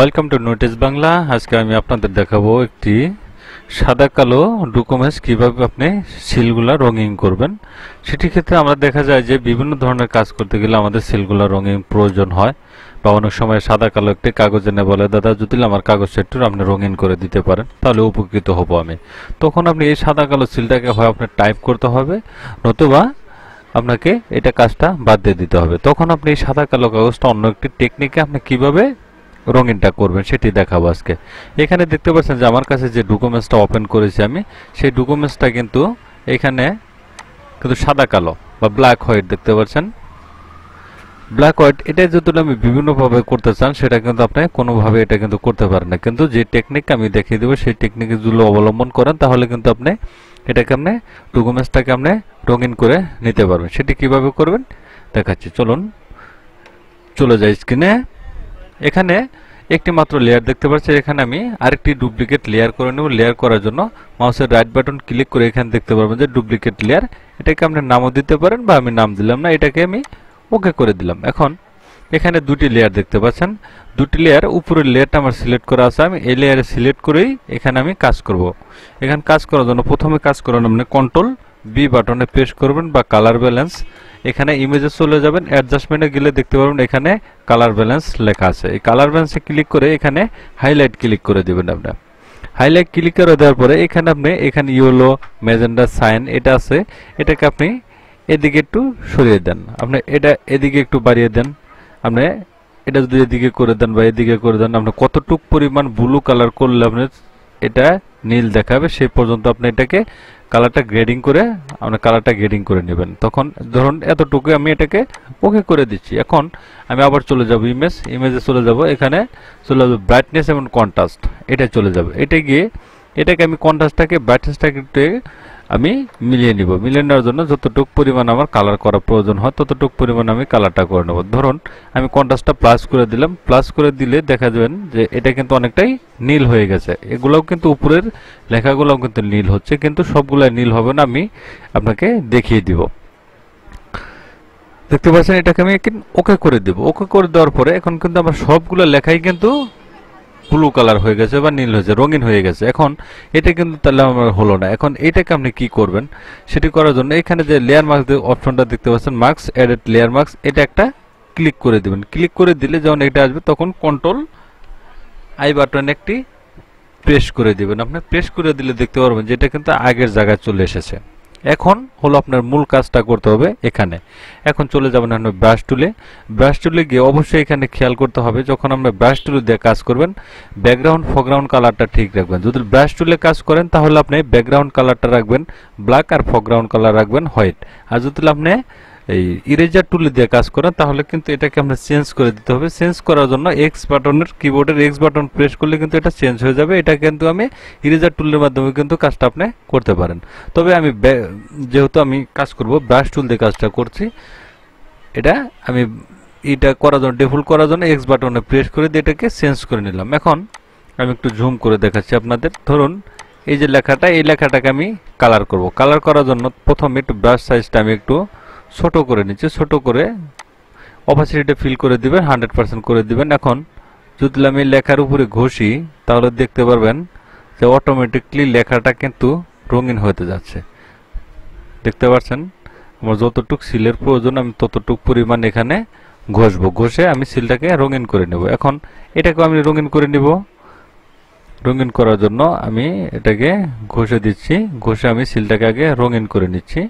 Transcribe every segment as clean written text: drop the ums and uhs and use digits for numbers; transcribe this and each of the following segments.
Welcome to Nuri techbangl। আজকে আমি আপনাদের দেখাবো একটি সাদা কালো ডকুমেন্টস কিভাবে আপনি সিলগুলা রঙিন করবেন। সেটি ক্ষেত্রে আমরা দেখা যায় যে বিভিন্ন ধরনের কাজ করতে গেলে আমাদের সিলগুলা রঙিন প্রয়োজন হয়, বা অনেক সময় সাদা কালো একটি কাগজ এনে বলে দাদা যদি আমার কাগজটা একটু আপনি রঙিন করে দিতে পারেন তাহলে উপকৃত হব আমি। তখন আপনি এই সাদা কালো সিলটাকে হয় আপনি টাইপ করতে হবে, নতুবা আপনাকে এটা কাজটা বাদ দিয়ে দিতে হবে। তখন আপনি এই সাদা কালো কাগজটা অন্য একটি টেকনিকে আপনি কিভাবে রঙিনটা করবেন সেটি দেখাবো আজকে। এখানে দেখতে পাচ্ছেন যে আমার কাছে যে ডকুমেন্টসটা ওপেন করেছি আমি, সেই ডকুমেন্টসটা কিন্তু এখানে কিন্তু সাদা কালো বা ব্ল্যাক হোয়াইট দেখতে পাচ্ছেন। ব্ল্যাক হোয়াইট এটা যদি আমি বিভিন্নভাবে করতে চান সেটা কিন্তু আপনি কোনোভাবে এটা কিন্তু করতে পারেন না, কিন্তু যে টেকনিক আমি দেখিয়ে দেবো সেই টেকনিকে যদি অবলম্বন করেন তাহলে কিন্তু আপনি এটাকে আপনি ডকুমেন্টসটাকে আপনি রঙিন করে নিতে পারবেন। সেটি কিভাবে করবেন দেখাচ্ছি, চলুন চলে যাই স্ক্রিনে। এখানে একটি মাত্র লেয়ার দেখতে পাচ্ছি, এখানে আমি আরেকটি ডুপ্লিকেট লেয়ার করে নেব। লেয়ার করার জন্য মাউসের রাইট বাটন ক্লিক করে এখানে দেখতে পারবেন যে ডুপ্লিকেট লেয়ার, এটাকে আপনি নামও দিতে পারেন বা আমি নাম দিলাম না, এটাকে আমি ওকে করে দিলাম। এখন এখানে দুটি লেয়ার দেখতে পাচ্ছেন, দুটি লেয়ার, উপরের লেয়ারটা আমার সিলেক্ট করা আছে, আমি এই লেয়ারে সিলেক্ট করেই এখানে আমি কাজ করব। এখানে কাজ করার জন্য প্রথমে কাজ করার আপনি কন্ট্রোল বি বাটনে প্রেস করবেন বা কালার ব্যালেন্স, এখানে ইমেজে চলে যাবেন, অ্যাডজাস্টমেন্টে গেলে দেখতে পারবেন এখানে কালার ব্যালেন্স লেখা আছে। এই কালার ব্যালেন্সে ক্লিক করে এখানে হাইলাইট ক্লিক করে দিবেন। আপনার হাইলাইট ক্লিক করে দেওয়ার পরে এখানে আপনি এখানে ইয়েলো ম্যাজেন্ডা সাইন এটা আছে, এটাকে আপনি এদিকে একটু সরিয়ে দেন, আপনি এটা এদিকে একটু বাড়িয়ে দেন, আপনি এটা যদি এদিকে করে দেন বা এদিকে করে দেন, আপনি কতটুক পরিমাণ ব্লু কালার করলে আপনি এটা নীল দেখাবে সেই পর্যন্ত আপনি এটাকে কালারটা গ্রেডিং করে আপনি কালারটা গ্রেডিং করে নেবেন। তখন ধরুন এতটুকু আমি এটাকে ওকে করে দিচ্ছি। এখন আমি আবার চলে যাব ইমেজে চলে যাব, এখানে চলে যাবে ব্রাইটনেস এবং কন্ট্রাস্ট, এটা চলে যাবে। এটা গিয়ে এটাকে আমি কন্ট্রাস্টটাকে ব্রাইটনেসটাকে আমি মিলিয়ে নিব। মিলিয়ে নেওয়ার জন্য যতটুকু পরিমাণ আমার কালার করা প্রয়োজন হয় ততটুকু পরিমাণ আমি কালারটা করে নেব। ধরুন আমি কন্ট্রাস্টটা প্লাস করে দিলাম, প্লাস করে দিলে দেখা যাবেন যে এটা কিন্তু অনেকটাই নীল হয়ে গেছে। এগুলোও কিন্তু উপরের লেখাগুলোও কিন্তু নীল হচ্ছে, কিন্তু সবগুলাই নীল হবে না, আমি আপনাকে দেখিয়ে দিব। দেখতে পাচ্ছেন এটাকে আমি ওকে করে দেব। ওকে করে দেওয়ার পরে এখন কিন্তু আমার সবগুলো লেখাই কিন্তু ব্লু কালার হয়ে গেছে বা নীল হয়েছে, রঙিন হয়ে গেছে। এখন এটা কিন্তু তাহলে আমার হলো না। এখন এটাকে আপনি কি করবেন সেটি করার জন্য এখানে যে লেয়ার মার্কস অপশনটা দেখতে পাচ্ছেন, মার্কস এডিট লেয়ার মার্কস, এটা একটা ক্লিক করে দিবেন। ক্লিক করে দিলে যখন এটা আসবে তখন কন্ট্রোল আই বাটন একটি প্রেস করে দিবেন। আপনি প্রেস করে দিলে দেখতে পারবেন যে এটা কিন্তু আগের জায়গায় চলে এসেছে। এখন হলো আপনার মূল কাজটা করতে হবে এখানে। এখন চলে যাবেন আপনি ব্রাশ টুলে। ব্রাশ টুলে গিয়ে অবশ্যই এখানে খেয়াল করতে হবে যখন আপনি ব্রাশ টুলে দিয়ে কাজ করবেন ব্যাকগ্রাউন্ড ফরগ্রাউন্ড কালারটা ঠিক রাখবেন। যদি ব্রাশ টুলে কাজ করেন তাহলে আপনি ব্যাকগ্রাউন্ড কালারটা রাখবেন ব্ল্যাক আর ফরগ্রাউন্ড কালার রাখবেন হোয়াইট। আর যদি আপনি এই ইরেজার টুলে দিয়ে কাজ করেন তাহলে কিন্তু এটাকে আমরা চেঞ্জ করে দিতে হবে। চেঞ্জ করার জন্য এক্স বাটনের কিবোর্ডের এক্স বাটন প্রেস করলে কিন্তু এটা চেঞ্জ হয়ে যাবে। এটা কিন্তু আমি ইরেজার টুলের মাধ্যমে কিন্তু কাজটা আপনি করতে পারেন। তবে আমি যেহেতু আমি কাজ করব ব্রাশ টুল দিয়ে কাজটা করছি, এটা আমি এটা করার জন্য ডিফল্ট করার জন্য এক্স বাটনে প্রেস করে দিয়ে এটাকে চেঞ্জ করে নিলাম। এখন আমি একটু জুম করে দেখাচ্ছি আপনাদের। ধরুন এই যে লেখাটা, এই লেখাটাকে আমি কালার করব। কালার করার জন্য প্রথমে একটু ব্রাশ সাইজটা আমি একটু ছোট করে নিচ্ছি, ছোট করে অপাসিটিটা ফিল করে দিবেন, 100% করে দিবেন। এখন যদি আমি লেখার উপরে ঘষি তাহলে দেখতে পারবেন যে অটোমেটিকলি লেখাটা কিন্তু রঙিন হতে যাচ্ছে। দেখতে পাচ্ছেন আমার যতটুক সিলের প্রয়োজন আমি ততটুক পরিমাণ এখানে ঘষবো, ঘষে আমি সিলটাকে রঙিন করে নেব। এখন এটাকে আমি রঙিন করে নিব। রঙিন করার জন্য আমি এটাকে ঘষে দিচ্ছি, ঘষে আমি সিলটাকে আগে রঙিন করে নিচ্ছি।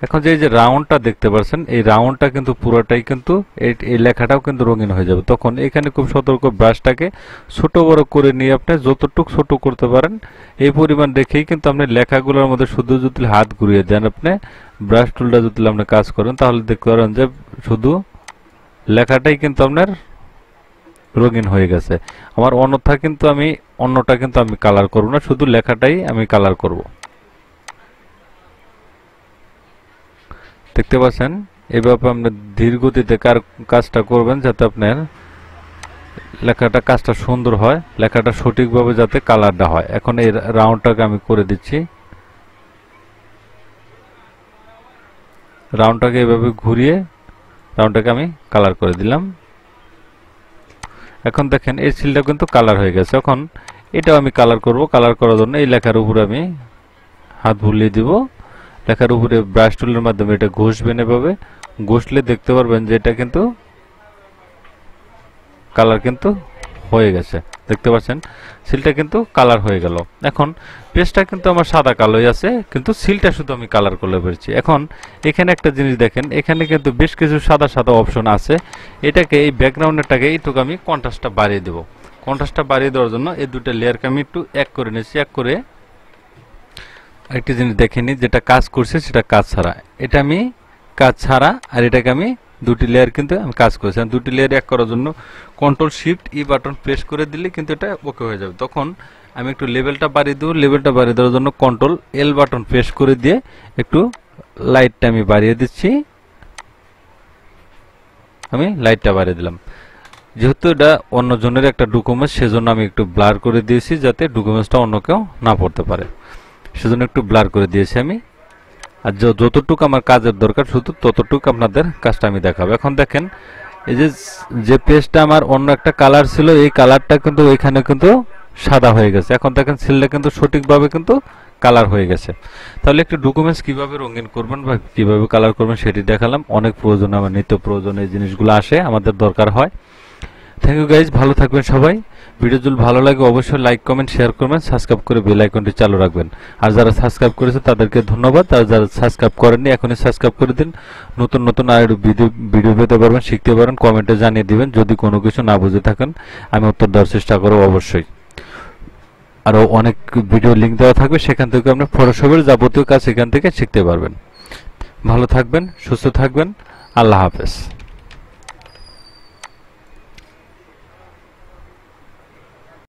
এখন যে রাউন্ডটা দেখতে পাচ্ছেন এই রাউন্ডটা কিন্তু পুরোটাই কিন্তু এই লেখাটাও কিন্তু রঙিন হয়ে যাবে। তখন এখানে খুব সতর্ক ব্রাশটাকে ছোট বড় করে নিয়ে আপনি যতটুকু ছোট করতে পারেন এই পরিমাণ রেখেই কিন্তু আপনি লেখাগুলোর মধ্যে শুধু যদি হাত ঘুরিয়ে দেন, আপনি ব্রাশ টুলটা যদি আপনি কাজ করেন তাহলে দেখতে পারেন যে শুধু লেখাটাই কিন্তু আপনার রঙিন হয়ে গেছে। আমার অন্যটা কিন্তু আমি কালার করব না, শুধু লেখাটাই আমি কালার করব। দেখতে পাচ্ছেন এইভাবে আপনি ধীর গতিতে কাজটা করবেন যাতে আপনার লেখাটা কাজটা সুন্দর হয়, লেখাটা সঠিকভাবে যাতে কালারটা হয়। এখন এই রাউন্ডটাকে আমি করে দিচ্ছি, রাউন্ডটাকে এইভাবে ঘুরিয়ে রাউন্ডটাকে আমি কালার করে দিলাম। এখন দেখেন এই সিলটা কিন্তু কালার হয়ে গেছে। এখন এটাও আমি কালার করব। কালার করার জন্য এই লেখার উপরে আমি হাত বুলিয়ে দিব। লেখার উপরে ব্রাশ টুলের মাধ্যমে এটা ঘষবেন। এভাবে ঘষলে দেখতে পারবেন যে এটা কিন্তু কালার কিন্তু হয়ে গেছে। দেখতে পাচ্ছেন সিলটা কিন্তু কালার হয়ে গেল। এখন পেজটা কিন্তু আমার সাদা কালোই আছে, কিন্তু সিলটা শুধু আমি কালার করলে পেরেছি। এখন এখানে একটা জিনিস দেখেন, এখানে কিন্তু বেশ কিছু সাদা সাদা অপশন আছে। এটাকে এই ব্যাকগ্রাউন্ডেরটাকে এইটুকু আমি কন্ট্রাস্টটা বাড়িয়ে দেব। কন্ট্রাস্টটা বাড়িয়ে দেওয়ার জন্য এই দুটো লেয়ারকে আমি একটু এক করে নিয়েছি। এক করে একটি জিনিস দেখে নিই, যেটা কাজ করছে সেটা কাজ ছাড়া। এটা আমি কাজ ছাড়া, আর এটাকে আমি দুটি লেয়ার কিন্তু আমি কাজ করেছি। দুটি লেয়ার এক করার জন্য কন্ট্রোল শিফট ই বাটন প্রেস করে দিলে কিন্তু এটা ওকে হয়ে যাবে। তখন আমি একটু লেভেলটা বাড়িয়ে দেবো। লেভেলটা বাড়িয়ে দেওয়ার জন্য কন্ট্রোল এল বাটন প্রেস করে দিয়ে একটু লাইটটা আমি বাড়িয়ে দিচ্ছি। আমি লাইটটা বাড়িয়ে দিলাম। যেহেতু এটা অন্য জনের একটা ডকুমেন্ট, সেজন্য আমি একটু ব্লার করে দিয়েছি, যাতে ডকুমেন্টসটা অন্য কেউ না পড়তে পারে। সেজন্য একটু ব্লার করে দিয়েছি আমি। আর যতটুকু আমার কাজের দরকার শুধু ততটুকু আপনাদের কাজটা আমি দেখাবো। এখন দেখেন এই যে পেজটা আমার অন্য একটা কালার ছিল, এই কালারটা কিন্তু ওইখানে কিন্তু সাদা হয়ে গেছে। এখন দেখেন সিলটা কিন্তু সঠিকভাবে কিন্তু কালার হয়ে গেছে। তাহলে একটি ডকুমেন্টস কিভাবে রঙিন করবেন বা কিভাবে কালার করবেন সেটি দেখালাম। অনেক প্রয়োজন, আমার নিত্য প্রয়োজন এই জিনিসগুলো আসে, আমাদের দরকার হয়। থ্যাংক ইউ গাইজ, ভালো থাকবেন সবাই। ভিডিও যদি ভালো লাগে অবশ্যই লাইক কমেন্ট শেয়ার করবেন, সাবস্ক্রাইব করে বেল আইকনটি চালু রাখবেন। আর যারা সাবস্ক্রাইব করেছে তাদেরকে ধন্যবাদ। আর যারা সাবস্ক্রাইব করেননি এখনই সাবস্ক্রাইব করে দিন। নতুন নতুন আর ভিডিও পেতে পারবেন, শিখতে পারেন। কমেন্টে জানিয়ে দিবেন যদি কোনো কিছু না বুঝে থাকেন, আমি উত্তর দেওয়ার চেষ্টা করব অবশ্যই। আরও অনেক ভিডিও লিঙ্ক দেওয়া থাকবে, সেখান থেকে আপনি ফটোশপের যাবতীয় কাজ সেখান থেকে শিখতে পারবেন। ভালো থাকবেন, সুস্থ থাকবেন। আল্লাহ হাফেজ।